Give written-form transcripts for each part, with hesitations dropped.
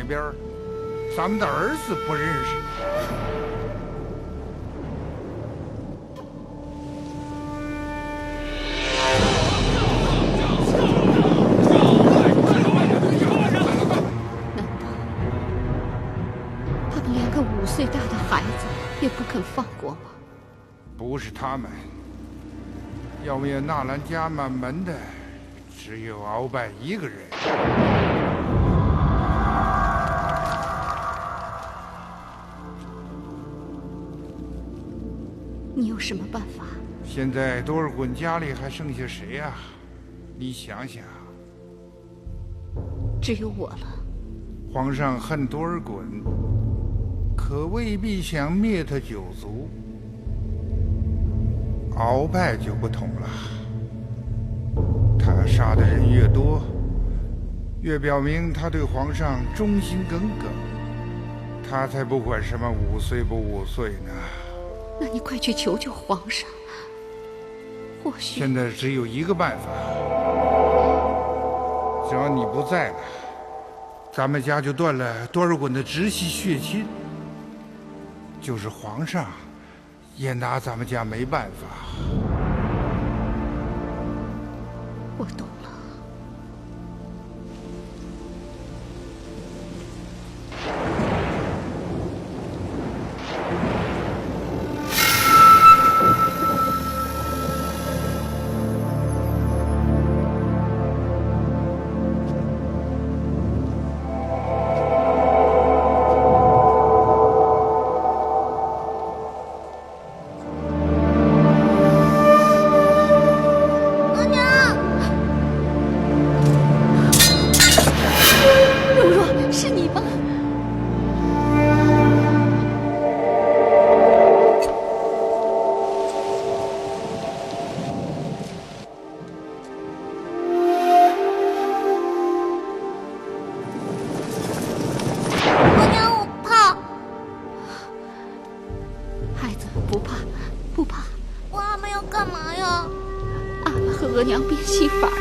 边，咱们的儿子不认识你。难道他们连个5岁大的孩子也不肯放过吗？不是他们，要灭纳兰家满门的，只有鳌拜一个人。你有什么办法？现在多尔衮家里还剩下谁呀？你想想。只有我了。皇上恨多尔衮，可未必想灭他九族。鳌拜就不同了，他杀的人越多，越表明他对皇上忠心耿耿。他才不管什么5岁不5岁呢。那你快去求求皇上，或许……现在只有一个办法，只要你不在了，咱们家就断了多尔衮的直系血亲，就是皇上也拿咱们家没办法。我懂了。额娘变戏法了。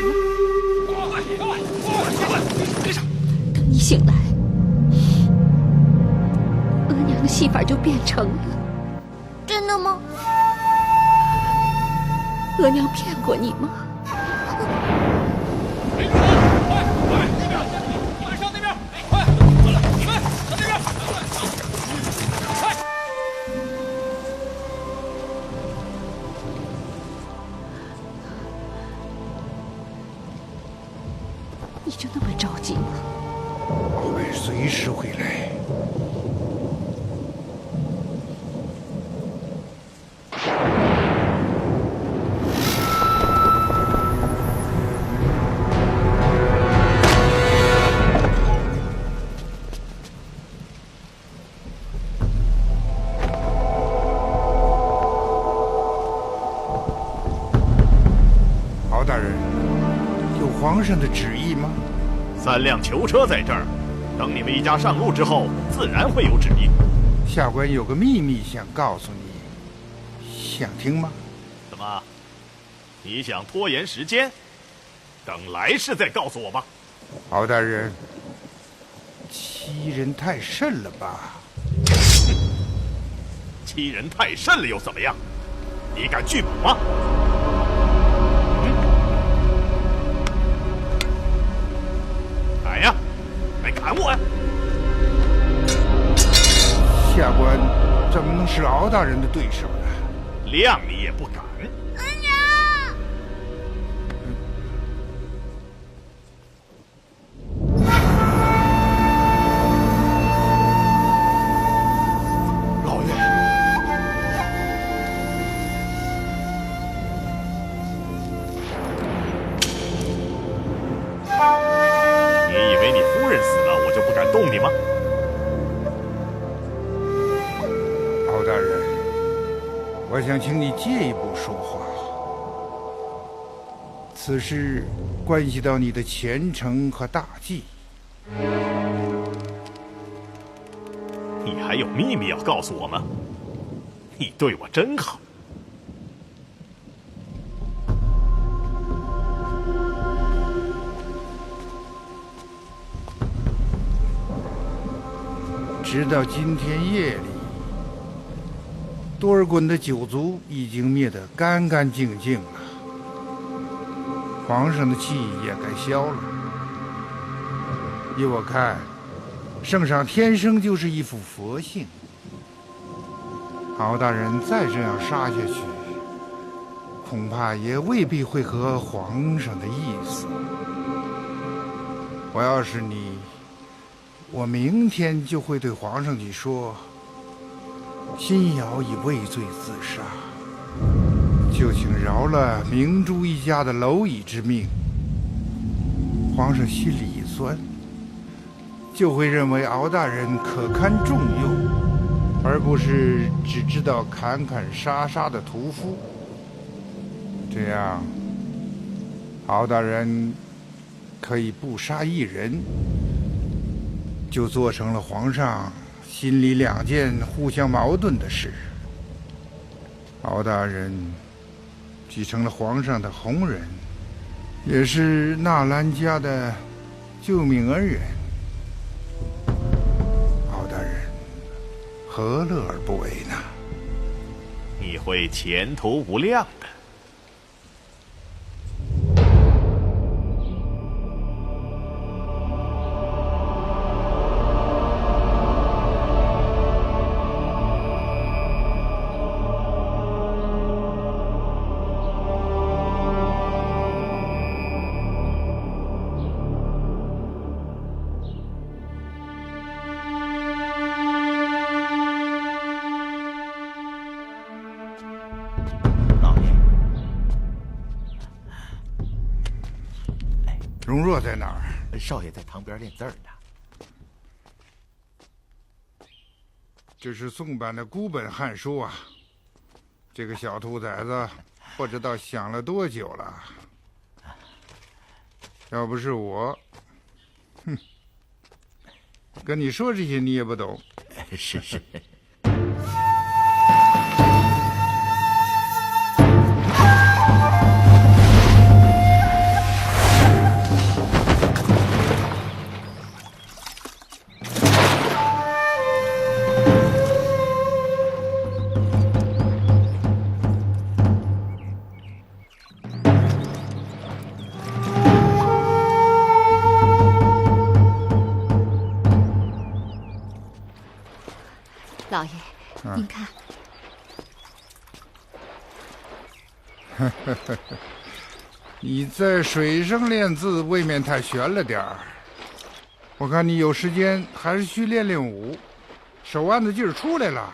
等你醒来，额娘的戏法就变成了。真的吗？额娘骗过你吗？你就那么着急吗？我会随时回来。敖大人，有皇上的旨意吗？3辆囚车在这儿，等你们一家上路之后，自然会有旨意。下官有个秘密想告诉你，想听吗？怎么？你想拖延时间？等来世再告诉我吧。敖大人，欺人太甚了吧？欺人太甚了又怎么样？你敢拒捕吗？来呀，来砍我呀！下官怎么能是敖大人的对手呢？谅你也不敢。老爷，你以为你夫人死了，我就不敢动你吗？敖大人，我想请你借一步说话。此事关系到你的前程和大计。你还有秘密要告诉我吗？你对我真好。直到今天夜里，多尔衮的九族已经灭得干干净净了，皇上的气也该消了。依我看，圣上天生就是一副佛性。敖大人再这样杀下去，恐怕也未必会合皇上的意思。我要是你，我明天就会对皇上去说，辛瑶已畏罪自杀，就请饶了明珠一家的蝼蚁之命。皇上心里一酸，就会认为敖大人可堪重用，而不是只知道砍砍杀杀的屠夫。这样，敖大人可以不杀一人，就做成了皇上心里两件互相矛盾的事。敖大人继承了皇上的红人，也是纳兰家的救命恩人。敖大人何乐而不为呢？你会前途无量的。容若在哪儿？少爷在堂边练字儿呢。这是宋版的孤本汉书啊！这个小兔崽子不知道想了多久了。要不是我，跟你说这些你也不懂。是。老爷，您看。你在水上练字未免太悬了点儿。我看你有时间还是去练练武，手腕子劲儿出来了，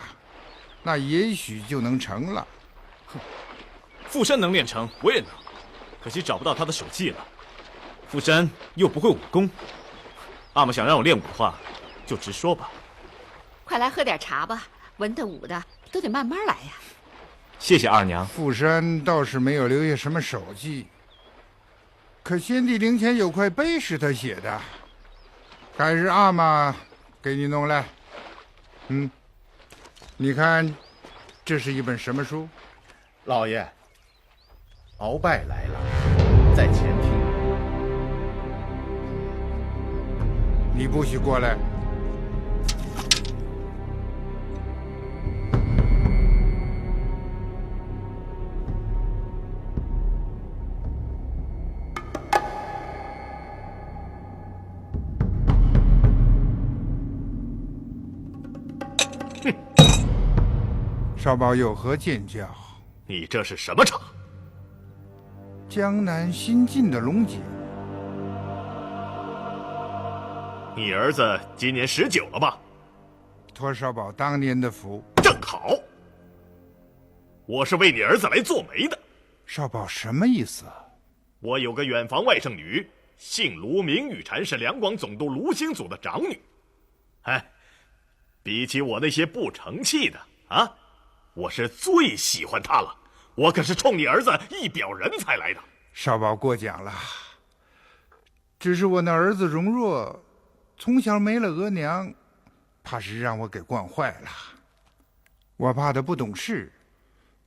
那也许就能成了。富山能练成，我也能，可惜找不到他的手技了。富山又不会武功，阿玛想让我练武的话，就直说吧。快来喝点茶吧，文的武的都得慢慢来呀。谢谢二娘。富山倒是没有留下什么手迹，可先帝陵前有块碑是他写的，改日阿玛给你弄来。你看，这是一本什么书？老爷，鳌拜来了，在前厅。你不许过来。少保有何见教？你这是什么茶？江南新进的龙井。你儿子今年19了吧？托少保当年的福。正好，我是为你儿子来做媒的。少保什么意思？我有个远房外甥女，姓卢，名玉婵，是两广总督卢兴祖的长女。比起我那些不成器的啊，我是最喜欢她了。我可是冲你儿子一表人才来的。少保过奖了，只是我那儿子容若从小没了额娘，怕是让我给惯坏了。我怕他不懂事，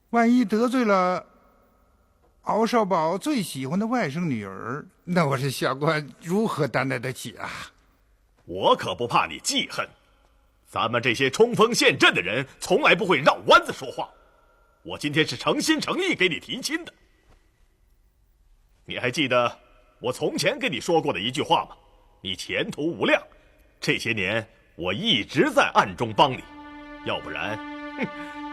万一得罪了敖少保最喜欢的外甥女儿，那我这下官如何担待得起啊？我可不怕你记恨，咱们这些冲锋陷阵的人从来不会绕弯子说话。我今天是诚心诚意给你提亲的。你还记得我从前跟你说过的一句话吗？你前途无量，这些年我一直在暗中帮你，要不然，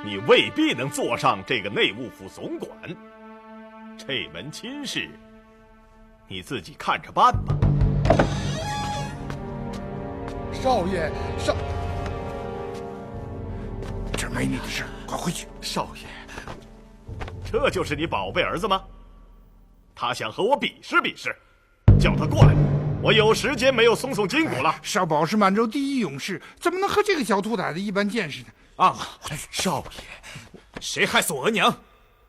你未必能坐上这个内务府总管。这门亲事，你自己看着办吧。少爷，这没你的事，快回去。少爷，这就是你宝贝儿子吗？他想和我比试比试，叫他过来，我有时间没有松松筋骨了。少保是满洲第一勇士，怎么能和这个小兔崽子一般见识呢？阿玛，少爷，谁害死我额娘，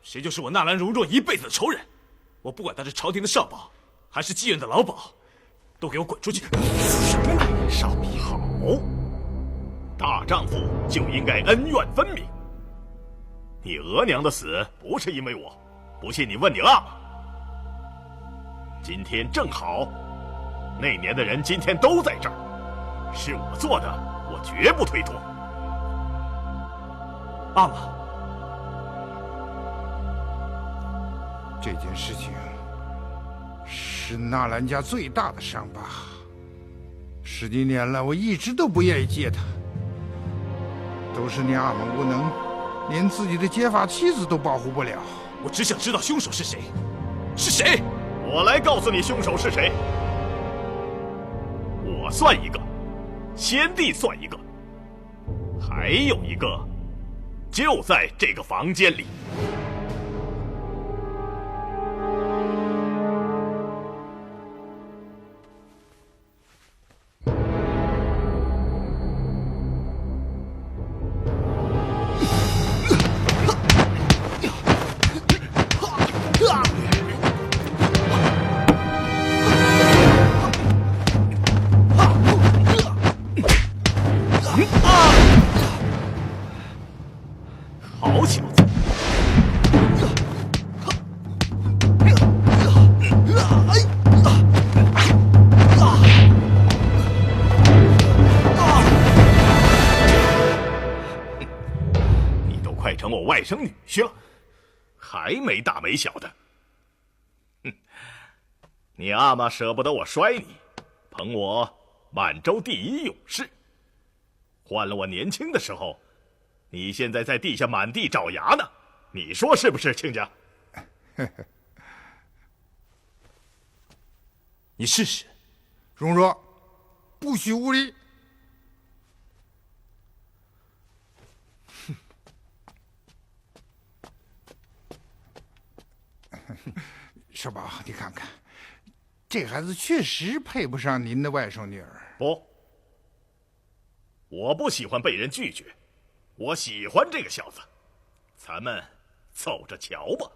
谁就是我纳兰容若一辈子的仇人。我不管他是朝廷的少保，还是妓院的老鸨，都给我滚出去！什么你少爷好，大丈夫就应该恩怨分明。你额娘的死不是因为我，不信你问你阿玛。今天正好，那年的人今天都在这儿，是我做的，我绝不推脱。阿玛，这件事情是纳兰家最大的伤疤，十几年来我一直都不愿意接他，都是你阿玛无能，连自己的结发妻子都保护不了。我只想知道凶手是谁，是谁？我来告诉你凶手是谁。我算一个，先帝算一个，还有一个就在这个房间里。好小子！你都快成我外甥女婿了，还没大没小的。哼！你阿玛舍不得我摔你，捧我满洲第一勇士。换了我年轻的时候，你现在在地下满地找牙呢，你说是不是，亲家？你试试。容若，不许无礼。少保，你看看，这孩子确实配不上您的外甥女儿。不，我不喜欢被人拒绝，我喜欢这个小子，咱们走着瞧吧。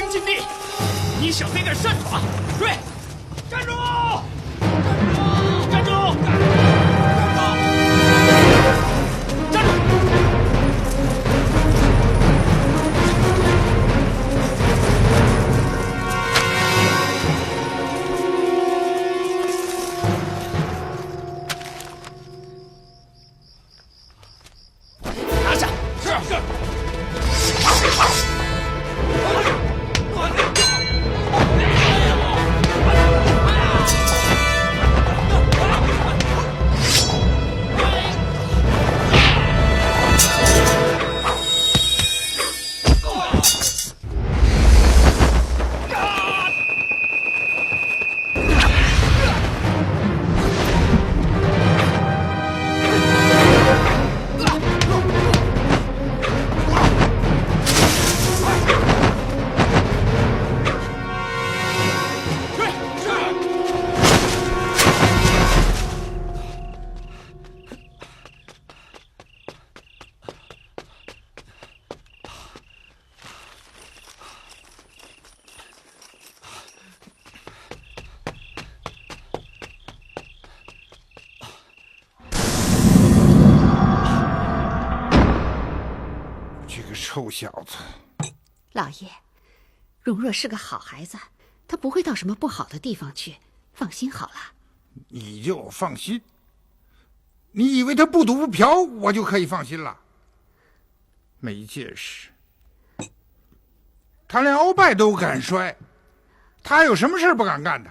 禁闭！你小子有点擅闯！追！站住！站住！站住！站住！拿下！是。这个臭小子！老爷，容若是个好孩子，他不会到什么不好的地方去，放心好了。你就放心？你以为他不赌不嫖，我就可以放心了？没见识！他连鳌拜都敢摔，他有什么事不敢干的？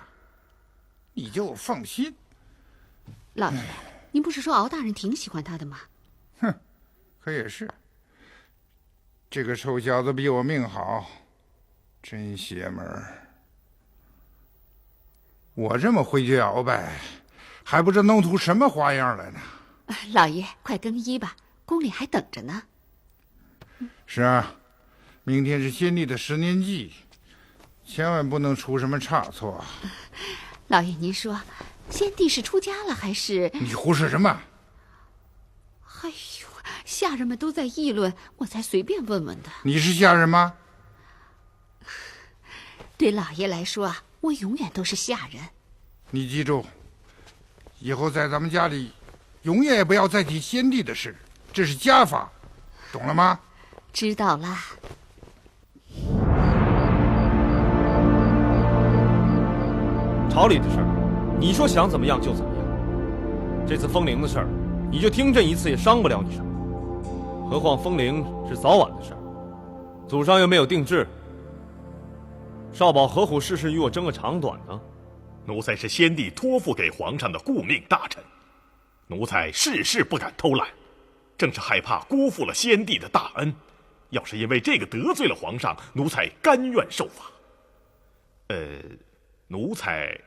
你就放心。老爷，您不是说敖大人挺喜欢他的吗？哼，可也是。这个臭小子比我命好，真邪门儿！我这么回绝鳌拜，还不知弄出什么花样来呢。老爷，快更衣吧，宫里还等着呢。是啊，明天是先帝的10年祭，千万不能出什么差错。老爷，您说，先帝是出家了还是……你胡说什么？哎呦，下人们都在议论，我才随便问问的。你是下人吗？对老爷来说啊，我永远都是下人。你记住，以后在咱们家里，永远也不要再提先帝的事，这是家法，懂了吗？知道了。朝里的事儿，你说想怎么样就怎么样。这次封陵的事儿，你就听朕一次也伤不了你什么。何况封陵是早晚的事儿，祖上又没有定制。少保何虎事事与我争个长短呢？奴才是先帝托付给皇上的顾命大臣，奴才事事不敢偷懒，正是害怕辜负了先帝的大恩。要是因为这个得罪了皇上，奴才甘愿受罚。奴才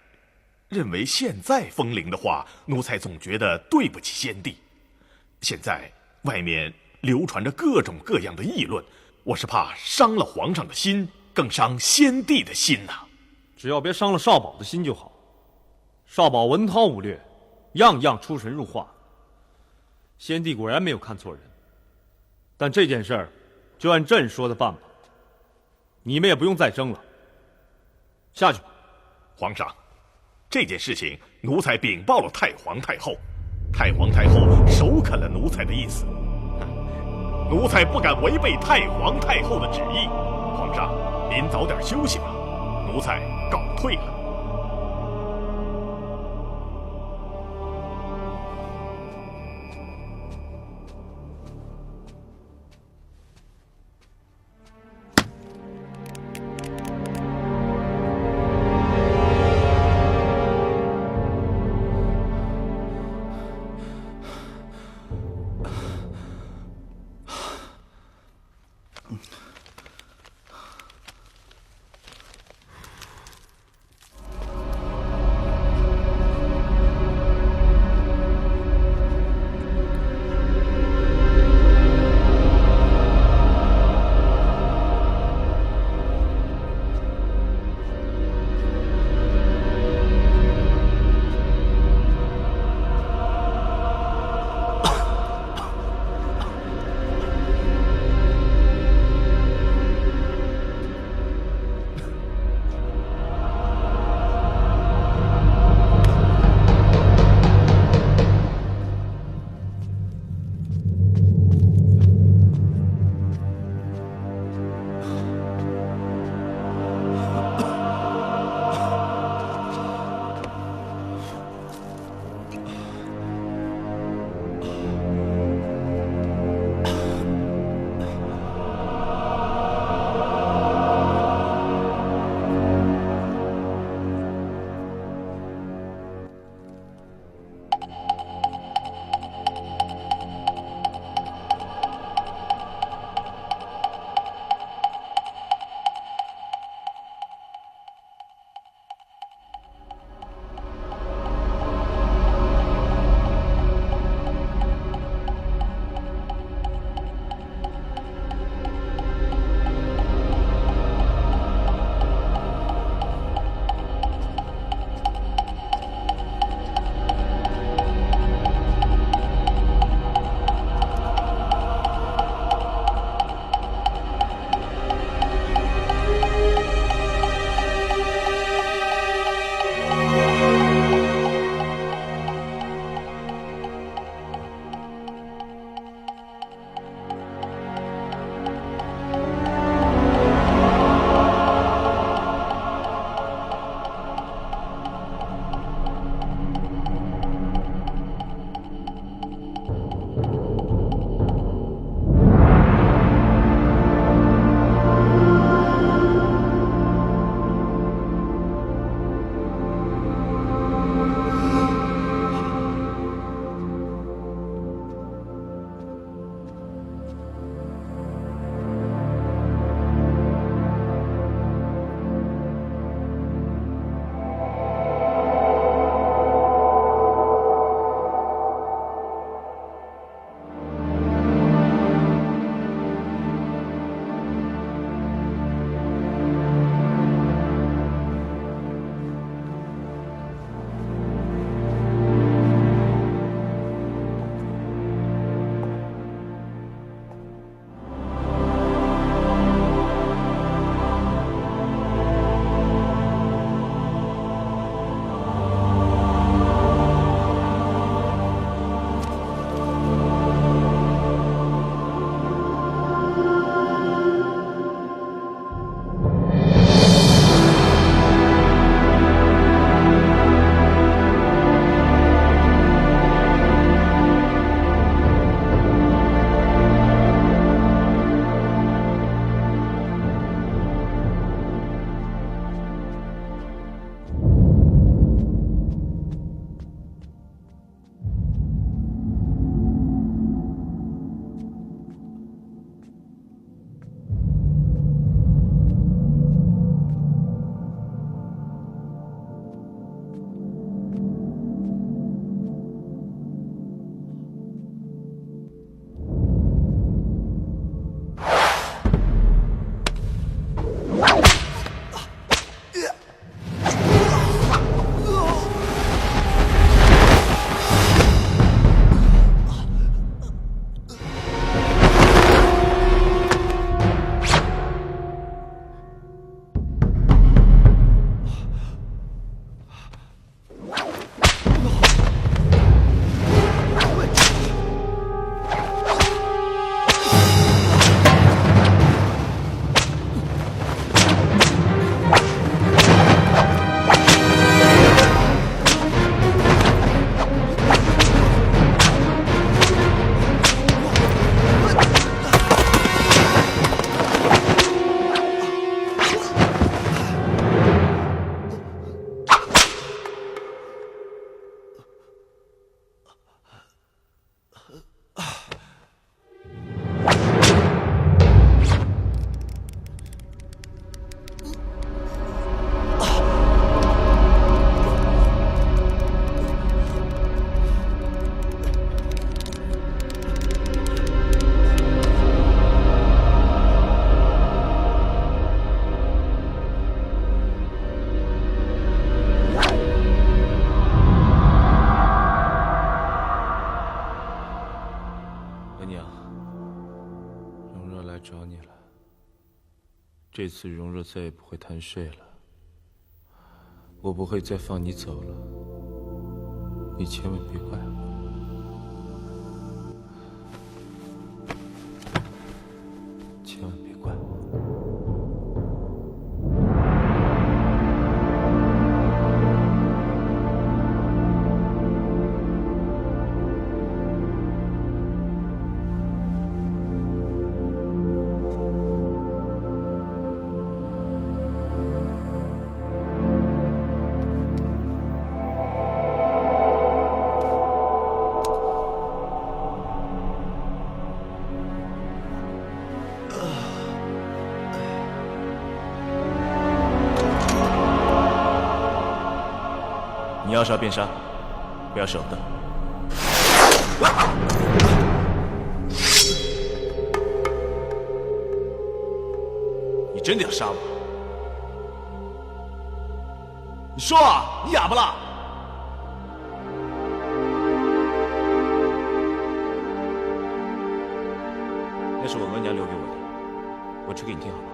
认为现在封陵的话，奴才总觉得对不起先帝。现在外面流传着各种各样的议论，我是怕伤了皇上的心，更伤先帝的心呐。只要别伤了少保的心就好。少保文韬武略，样样出神入化。先帝果然没有看错人，但这件事儿就按朕说的办吧。你们也不用再争了，下去吧。皇上，这件事情奴才禀报了太皇太后，太皇太后首肯了奴才的意思。奴才不敢违背太皇太后的旨意。皇上，您早点休息吧，奴才告退了。这次容若再也不会贪睡了，我不会再放你走了，你千万别怪我。千万别怪我。你要杀便杀，不要舍不得。你真的要杀我？你说啊，你哑巴了？那是我额娘留给我的，我吹给你听好吗？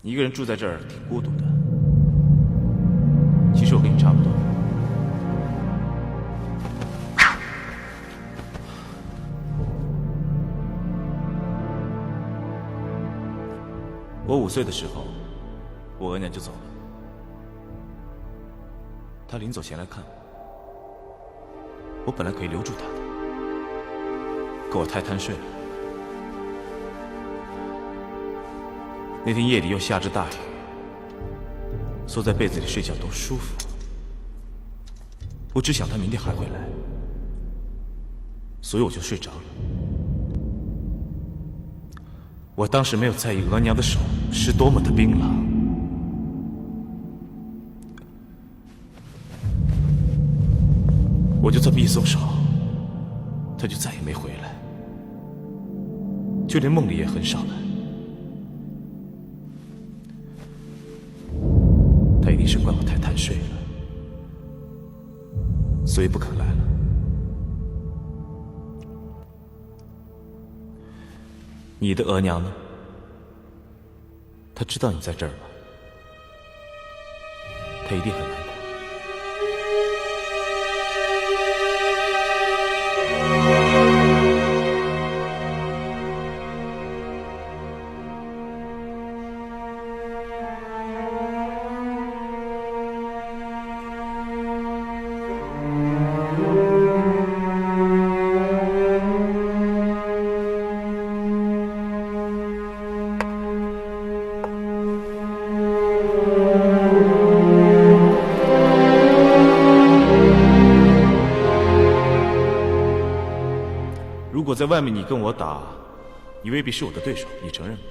你一个人住在这儿挺孤独的，其实我跟你差不多。我5岁的时候，我额娘就走了。她临走前来看我，我本来可以留住她的，可我太贪睡了。那天夜里又下着大雨，缩在被子里睡觉多舒服。我只想他明天还会来，所以我就睡着了。我当时没有在意额娘的手是多么的冰冷，我就这么一松手，他就再也没回来，就连梦里也很少来。他一定是怪我太贪睡了，所以不肯来了。你的额娘呢？她知道你在这儿吗？她一定很难过。如果在外面你跟我打，你未必是我的对手，你承认吗？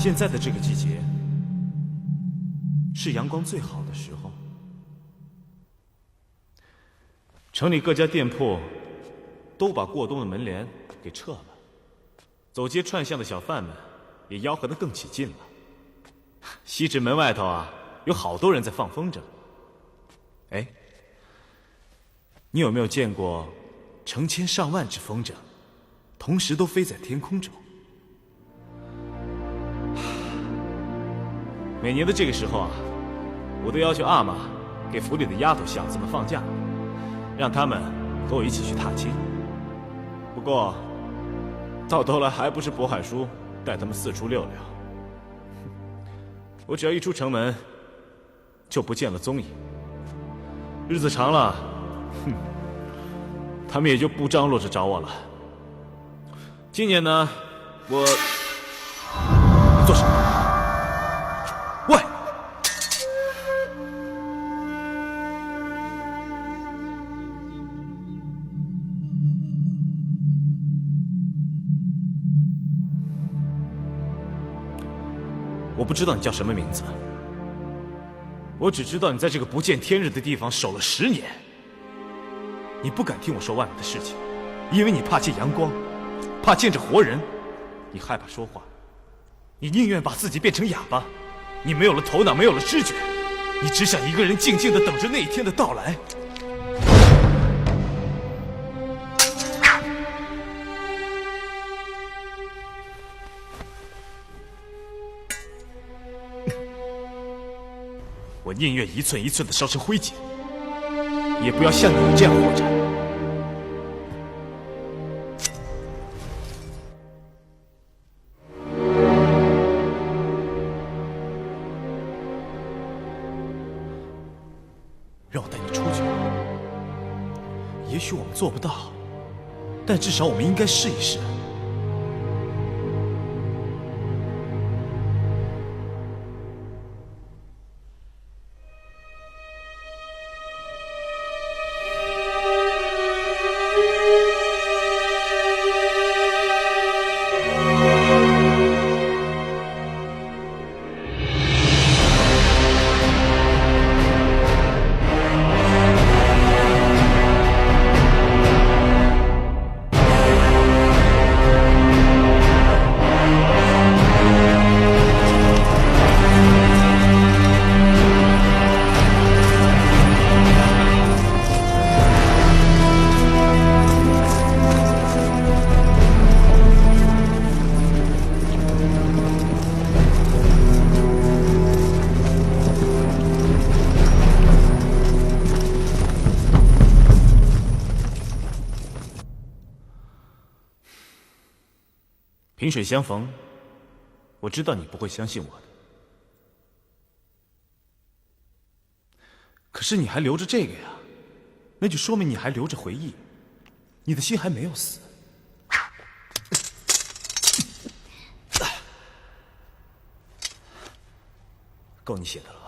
现在的这个季节是阳光最好的时候，城里各家店铺都把过冬的门帘给撤了，走街串巷的小贩们也吆喝得更起劲了。西直门外头啊，有好多人在放风筝。哎，你有没有见过成千上万只风筝同时都飞在天空中？每年的这个时候啊，我都要求阿玛给府里的丫头小子们放假，让他们和我一起去踏青。不过，到头来还不是渤海叔带他们四处溜溜。我只要一出城门，就不见了踪影。日子长了，他们也就不张罗着找我了。今年呢，我……你做什么？喂！我不知道你叫什么名字，我只知道你在这个不见天日的地方守了10年。你不敢听我说外面的事情，因为你怕见阳光，怕见着活人，你害怕说话，你宁愿把自己变成哑巴。你没有了头脑，没有了知觉，你只想一个人静静地等着那一天的到来。我宁愿一寸一寸地烧成灰烬，也不要像你这样活着。让我带你出去。也许我们做不到，但至少我们应该试一试。萍水相逢，我知道你不会相信我的。可是你还留着这个呀，那就说明你还留着回忆，你的心还没有死。够你写的了吧？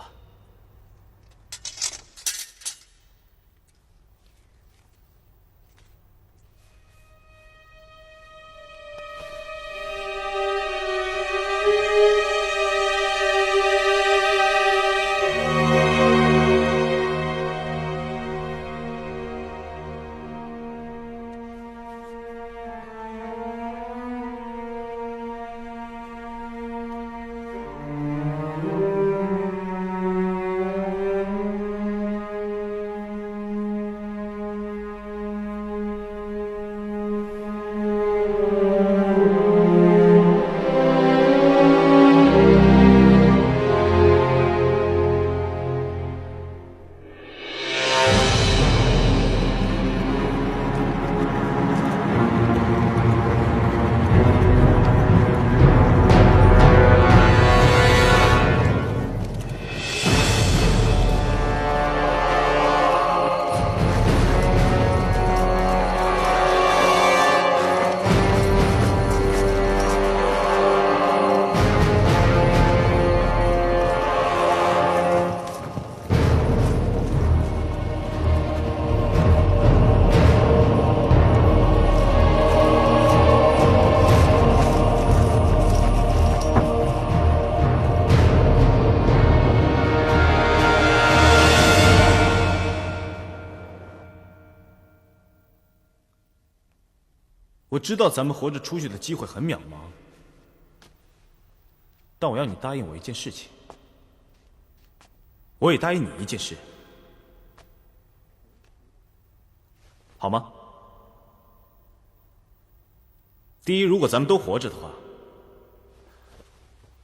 我知道咱们活着出去的机会很渺茫，但我要你答应我一件事情，我也答应你一件事，好吗？第一，如果咱们都活着的话，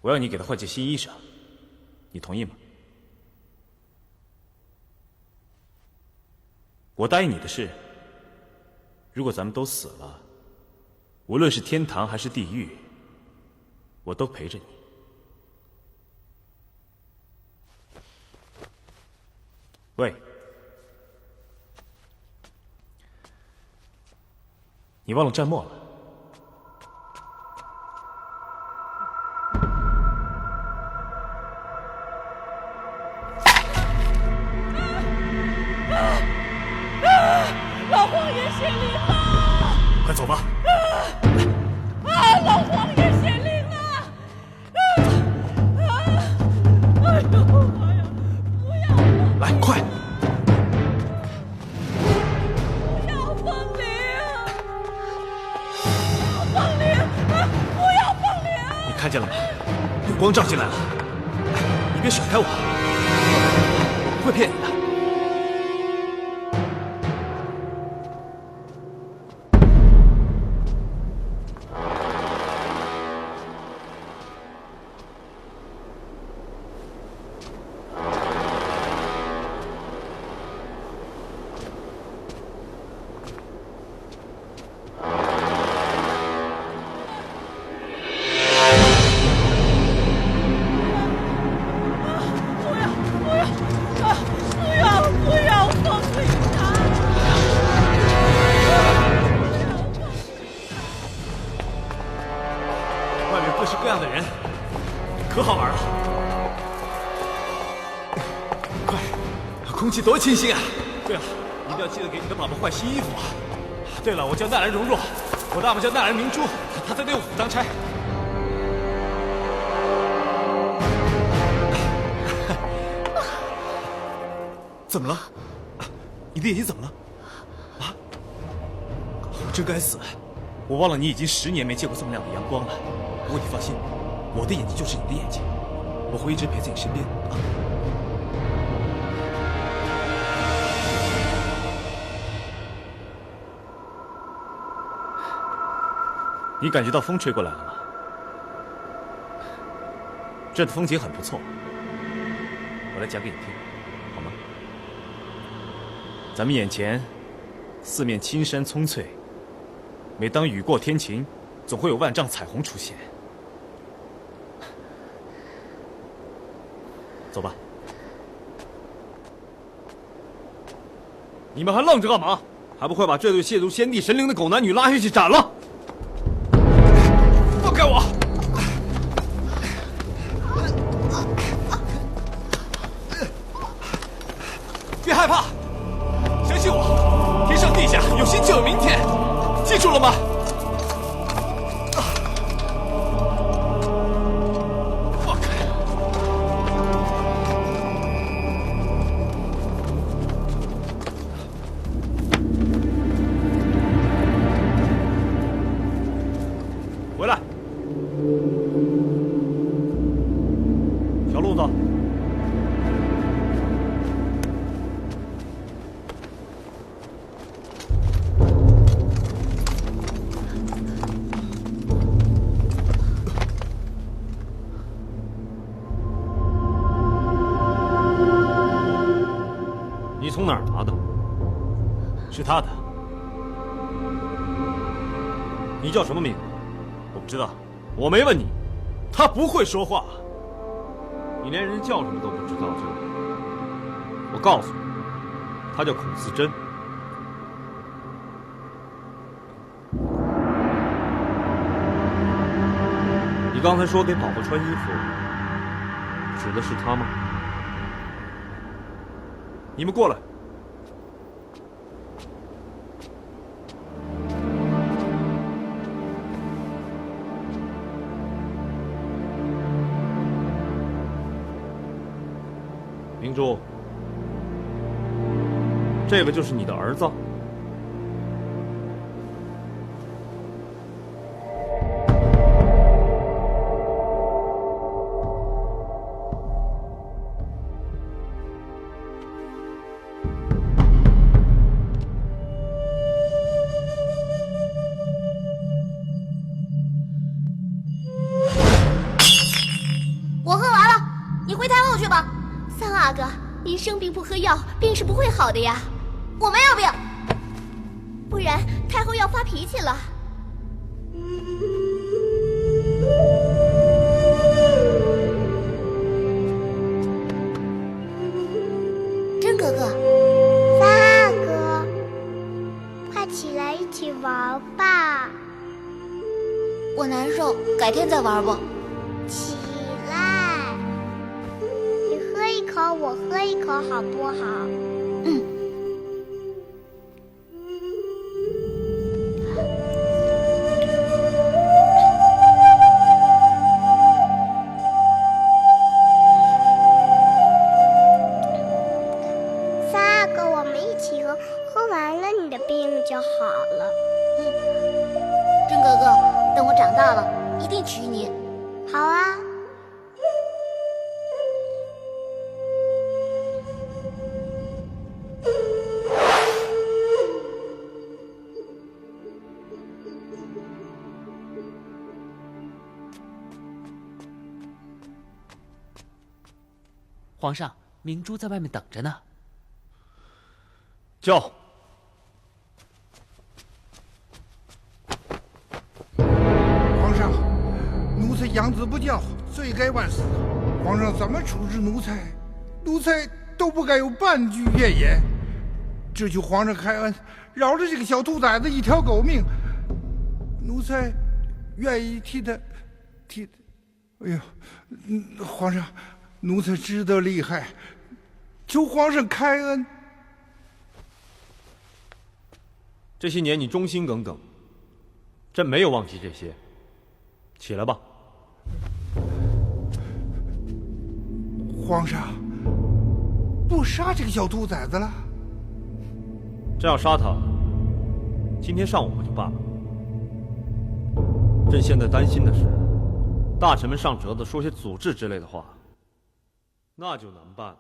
我要你给他换件新衣裳，你同意吗？我答应你的是，如果咱们都死了，无论是天堂还是地狱，我都陪着你。喂，你忘了蘸墨了？老皇爷显灵了！快走吧！老皇爷显灵了！哎呦，哎呀，不要了！来，快！不要风铃！风铃！不要风铃！你看见了吗？有光照进来了。你别甩开我，我不会骗你的。空气多清新啊！对了，一定要记得给你的宝宝换新衣服啊！对了，我叫纳兰容若，我大伯叫纳兰明珠，他在六府当差。怎么了？你的眼睛怎么了？啊！我真该死！我忘了你已经10年没见过这么亮的阳光了。不过你放心，我的眼睛就是你的眼睛，我会一直陪在你身边啊。你感觉到风吹过来了吗？这的风景很不错，我来讲给你听，好吗？咱们眼前四面青山葱翠，每当雨过天晴，总会有万丈彩虹出现。走吧。你们还愣着干嘛？还不快把这对亵渎先帝神灵的狗男女拉下去斩了！放开我！别害怕，相信我，天上地下有心就有明天，记住了吗？放开！回来！小路子。你从哪儿拿的？是他的。你叫什么名字？我不知道，我没问你。他不会说话。你连人叫什么都不知道就？我告诉你，他叫孔思真。你刚才说给宝宝穿衣服，指的是他吗？你们过来。明珠，这个就是你的儿子。我喝完了，你回太后去。民生病不喝药，病是不会好的呀。我没有病，不然太后要发脾气了。真哥哥，大哥，快起来一起玩吧。我难受，改天再玩吧。起来，你喝一口，我喝一口，好不好？嗯。大哥，我们一起喝，喝完了你的病就好了。真哥哥，等我长大了，一定娶你。好啊。皇上，明珠在外面等着呢。叫。皇上，奴才养子不教，罪该万死。皇上怎么处置奴才，奴才都不该有半句怨言。只求皇上开恩，饶了这个小兔崽子一条狗命。奴才愿意替他。哎呦，皇上，奴才知道厉害，求皇上开恩。这些年你忠心耿耿，朕没有忘记这些。起来吧。皇上，不杀这个小兔崽子了？真要杀他，今天上午不就罢了？朕现在担心的是，大臣们上折子说些阻滞之类的话，那就难办了。